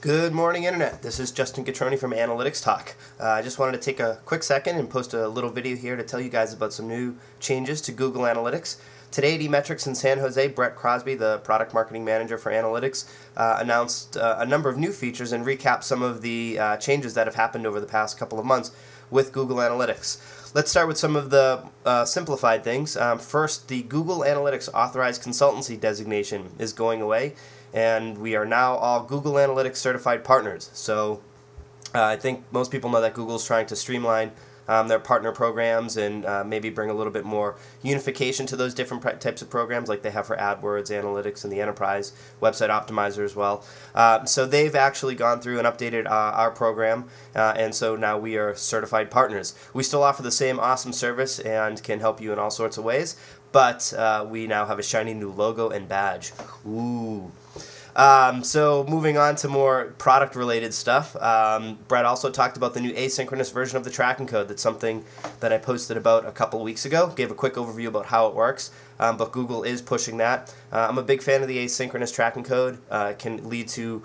Good morning, Internet. This is Justin Catroni from Analytics Talk. I just wanted to take a quick second and post a little video here to tell you guys about some new changes to Google Analytics. Today, D-Metrics in San Jose, Brett Crosby, the product marketing manager for Analytics, announced a number of new features and recapped some of the changes that have happened over the past couple of months with Google Analytics. Let's start with some of the simplified things. First, the Google Analytics Authorized Consultancy designation is going away, and we are now all Google Analytics certified partners. So I think most people know that Google's trying to streamline their partner programs and maybe bring a little bit more unification to those different types of programs like they have for AdWords, Analytics, and the Enterprise Website Optimizer as well. So they've actually gone through and updated our program, and so now we are certified partners. We still offer the same awesome service and can help you in all sorts of ways, but we now have a shiny new logo and badge. Ooh. So moving on to more product-related stuff, Brett also talked about the new asynchronous version of the tracking code. That's something that I posted about a couple of weeks ago. Gave a quick overview about how it works, but Google is pushing that. I'm a big fan of the asynchronous tracking code. It can lead to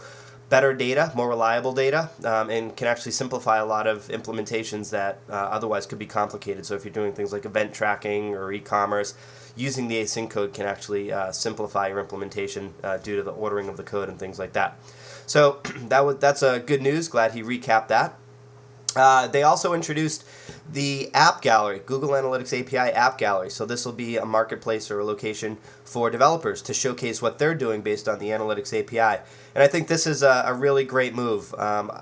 better data, more reliable data, and can actually simplify a lot of implementations that otherwise could be complicated. So if you're doing things like event tracking or e-commerce, using the async code can actually simplify your implementation due to the ordering of the code and things like that. So that's good news. Glad he recapped that. They also introduced the App Gallery, Google Analytics API App Gallery. So this will be a marketplace or a location for developers to showcase what they're doing based on the Analytics API. And I think this is a really great move.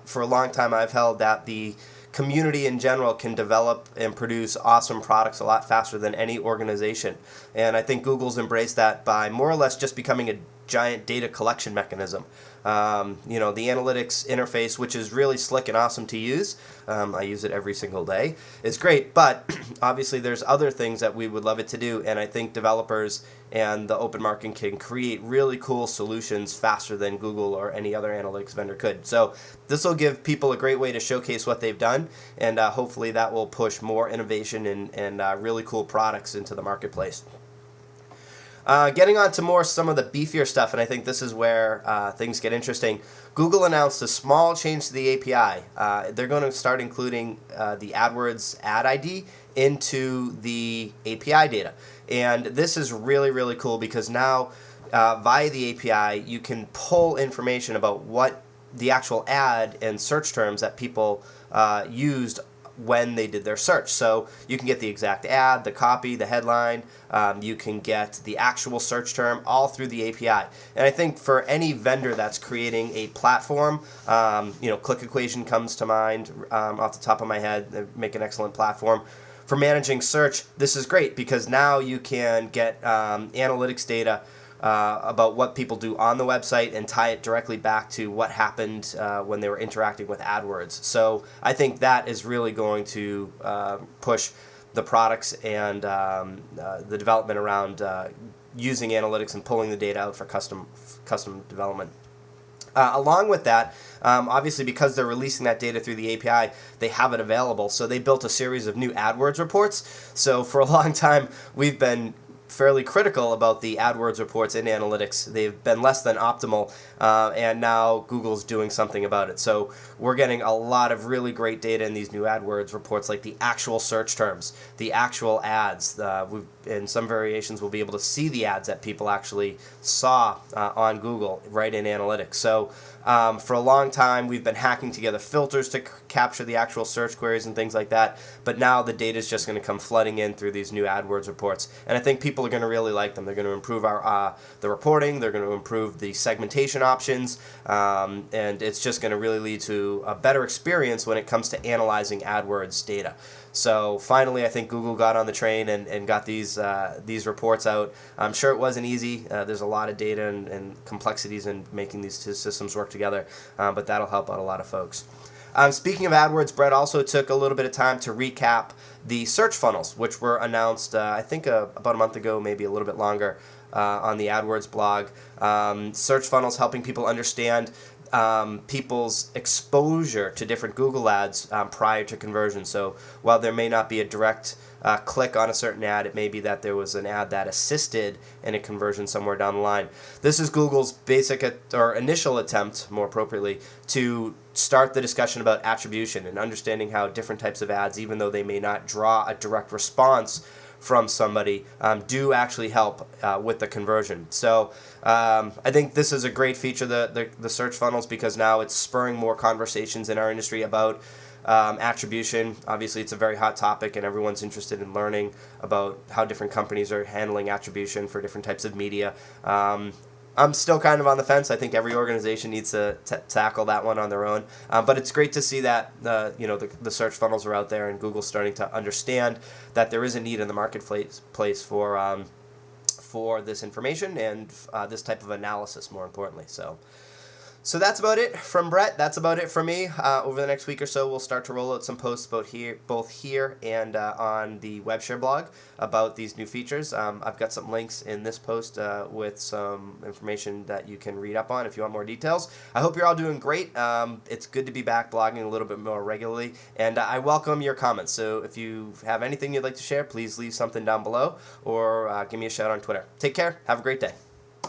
For a long time I've held that the community in general can develop and produce awesome products a lot faster than any organization. And I think Google's embraced that by more or less just becoming a giant data collection mechanism. The analytics interface, which is really slick and awesome to use, I use it every single day, is great, but obviously there's other things that we would love it to do, and I think developers and the open market can create really cool solutions faster than Google or any other analytics vendor could. So this will give people a great way to showcase what they've done, and hopefully that will push more innovation and really cool products into the marketplace. Getting on to some of the beefier stuff, and I think this is where things get interesting. Google announced a small change to the API. They're going to start including the AdWords ad ID into the API data. And this is really, really cool because now via the API you can pull information about what the actual ad and search terms that people used when they did their search. So you can get the exact ad, the copy, the headline, you can get the actual search term all through the API. And I think for any vendor that's creating a platform, Click Equation comes to mind off the top of my head. They make an excellent platform. For managing search, this is great because now you can get analytics data about what people do on the website and tie it directly back to what happened when they were interacting with AdWords. So I think that is really going to push the products and the development around using analytics and pulling the data out for custom development. Along with that, obviously because they're releasing that data through the API, they have it available. So they built a series of new AdWords reports. So for a long time, we've been fairly critical about the AdWords reports in analytics. They've been less than optimal, and now Google's doing something about it. So we're getting a lot of really great data in these new AdWords reports, like the actual search terms, the actual ads. In some variations, we'll be able to see the ads that people actually saw on Google right in analytics. So for a long time, we've been hacking together filters to capture the actual search queries and things like that, but now the data is just going to come flooding in through these new AdWords reports, and I think people are going to really like them. They're going to improve the reporting, they're going to improve the segmentation options, and it's just going to really lead to a better experience when it comes to analyzing AdWords data. So finally, I think Google got on the train and got these reports out. I'm sure it wasn't easy. There's a lot of data and complexities in making these two systems work together, but that'll help out a lot of folks. Speaking of AdWords, Brett also took a little bit of time to recap the search funnels, which were announced, I think, about a month ago, maybe a little bit longer, on the AdWords blog. Search funnels helping people understand people's exposure to different Google ads prior to conversion. So while there may not be a direct click on a certain ad. It may be that there was an ad that assisted in a conversion somewhere down the line. This is Google's basic or initial attempt, more appropriately, to start the discussion about attribution and understanding how different types of ads, even though they may not draw a direct response from somebody, do actually help with the conversion. So I think this is a great feature, the search funnels, because now it's spurring more conversations in our industry about attribution. Obviously, it's a very hot topic, and everyone's interested in learning about how different companies are handling attribution for different types of media. I'm still kind of on the fence. I think every organization needs to tackle that one on their own. But it's great to see that the search funnels are out there, and Google's starting to understand that there is a need in the marketplace for this information and this type of analysis, more importantly. So that's about it from Brett. That's about it from me. Over the next week or so, we'll start to roll out some posts both here and on the WebShare blog about these new features. I've got some links in this post with some information that you can read up on if you want more details. I hope you're all doing great. It's good to be back blogging a little bit more regularly, and I welcome your comments. So if you have anything you'd like to share, please leave something down below or give me a shout on Twitter. Take care. Have a great day.